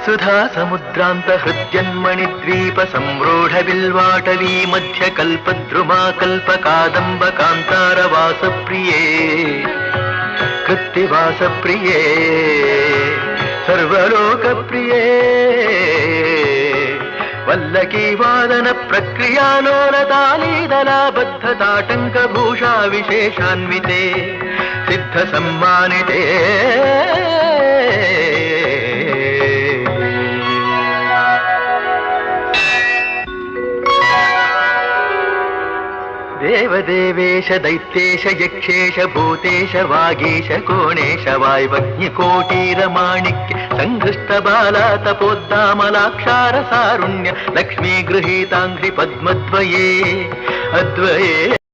सुधा समुद्रांत हृद्यन्मणि द्वीप संरूढ़ बिल्वाटवी मध्य कल्पद्रुमा कल्प कादंब कांतार वास प्रिये कृत्तिवास प्रिये सर्वलोक प्रिये वल्लकी वादन प्रक्रियालोलतालीदलाबद्धताटंक भूषा विशेषान्विते सिद्ध सम्मानिते देवदेवेश दैत्येश यक्षेश भूतेश वागीश कोणेश वायवज्ञकोटीरमाणिक्य संघृष्ट बाला तपोद्दामलाक्षार सारुण्य लक्ष्मी गृहीतांघ्रि पद्मद्वये अद्वये।